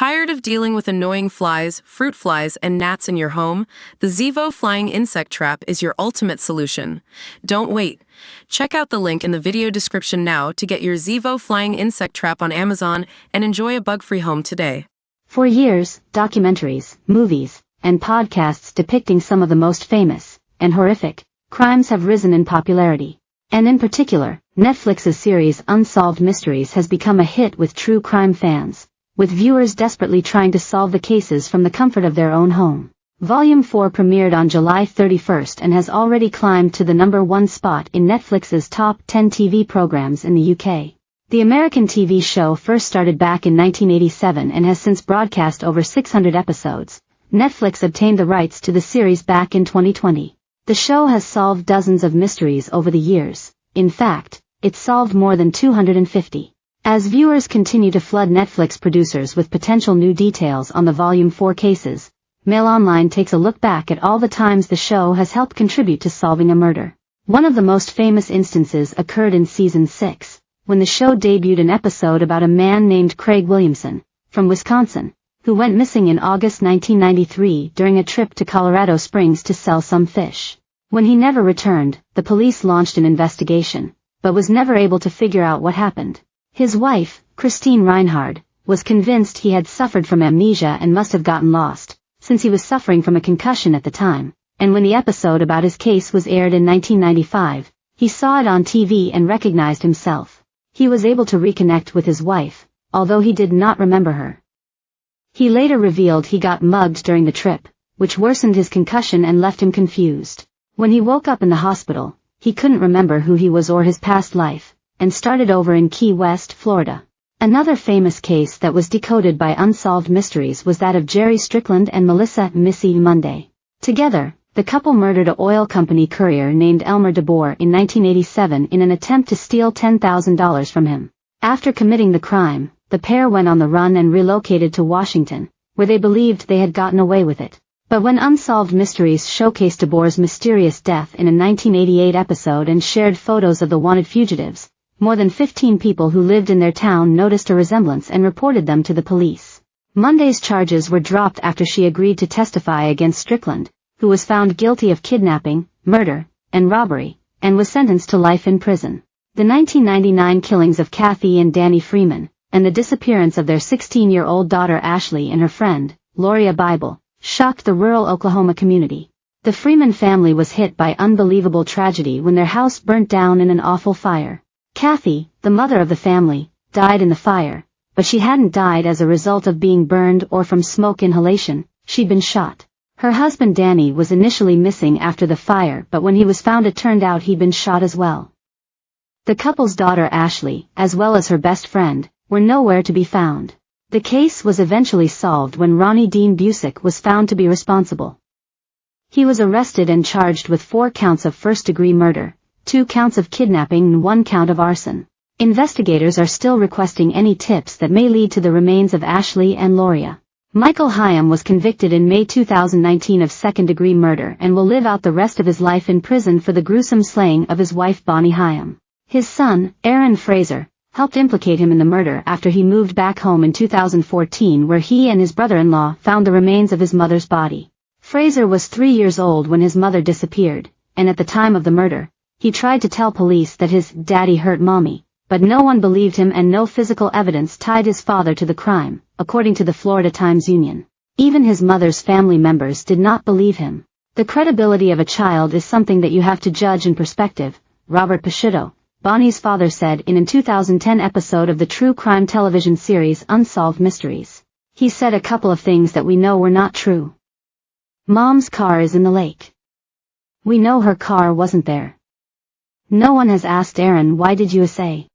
Tired of dealing with annoying flies, fruit flies, and gnats in your home? The Zevo Flying Insect Trap is your ultimate solution. Don't wait. Check out the link in the video description now to get your Zevo Flying Insect Trap on Amazon and enjoy a bug-free home today. For years, documentaries, movies, and podcasts depicting some of the most famous and horrific crimes have risen in popularity. And in particular, Netflix's series Unsolved Mysteries has become a hit with true crime fans, with viewers desperately trying to solve the cases from the comfort of their own home. Volume 4 premiered on July 31st and has already climbed to the #1 spot in Netflix's top 10 TV programs in the UK. The American TV show first started back in 1987 and has since broadcast over 600 episodes. Netflix obtained the rights to the series back in 2020. The show has solved dozens of mysteries over the years. In fact, it's solved more than 250. As viewers continue to flood Netflix producers with potential new details on the Volume 4 cases, Mail Online takes a look back at all the times the show has helped contribute to solving a murder. One of the most famous instances occurred in Season 6, when the show debuted an episode about a man named Craig Williamson, from Wisconsin, who went missing in August 1993 during a trip to Colorado Springs to sell some fish. When he never returned, the police launched an investigation, but was never able to figure out what happened. His wife, Christine Reinhard, was convinced he had suffered from amnesia and must have gotten lost, since he was suffering from a concussion at the time, and when the episode about his case was aired in 1995, he saw it on TV and recognized himself. He was able to reconnect with his wife, although he did not remember her. He later revealed he got mugged during the trip, which worsened his concussion and left him confused. When he woke up in the hospital, he couldn't remember who he was or his past life, and started over in Key West, Florida. Another famous case that was decoded by Unsolved Mysteries was that of Jerry Strickland and Melissa "Missy" Monday. Together, the couple murdered a oil company courier named Elmer DeBoer in 1987 in an attempt to steal $10,000 from him. After committing the crime, the pair went on the run and relocated to Washington, where they believed they had gotten away with it. But when Unsolved Mysteries showcased DeBoer's mysterious death in a 1988 episode and shared photos of the wanted fugitives, more than 15 people who lived in their town noticed a resemblance and reported them to the police. Monday's charges were dropped after she agreed to testify against Strickland, who was found guilty of kidnapping, murder, and robbery, and was sentenced to life in prison. The 1999 killings of Kathy and Danny Freeman, and the disappearance of their 16-year-old daughter Ashley and her friend, Loria Bible, shocked the rural Oklahoma community. The Freeman family was hit by unbelievable tragedy when their house burnt down in an awful fire. Kathy, the mother of the family, died in the fire, but she hadn't died as a result of being burned or from smoke inhalation, she'd been shot. Her husband Danny was initially missing after the fire, but when he was found it turned out he'd been shot as well. The couple's daughter Ashley, as well as her best friend, were nowhere to be found. The case was eventually solved when Ronnie Dean Busick was found to be responsible. He was arrested and charged with 4 counts of first-degree murder, 2 counts of kidnapping and 1 count of arson. Investigators are still requesting any tips that may lead to the remains of Ashley and Loria. Michael Hyam was convicted in May 2019 of second-degree murder and will live out the rest of his life in prison for the gruesome slaying of his wife Bonnie Hyam. His son, Aaron Fraser, helped implicate him in the murder after he moved back home in 2014, where he and his brother-in-law found the remains of his mother's body. Fraser was 3 years old when his mother disappeared, and at the time of the murder, he tried to tell police that his daddy hurt mommy, but no one believed him and no physical evidence tied his father to the crime, according to the Florida Times-Union. Even his mother's family members did not believe him. The credibility of a child is something that you have to judge in perspective, Robert Picciotto, Bonnie's father said in a 2010 episode of the true crime television series Unsolved Mysteries. He said a couple of things that we know were not true. Mom's car is in the lake. We know her car wasn't there. No one has asked Aaron, why did you say?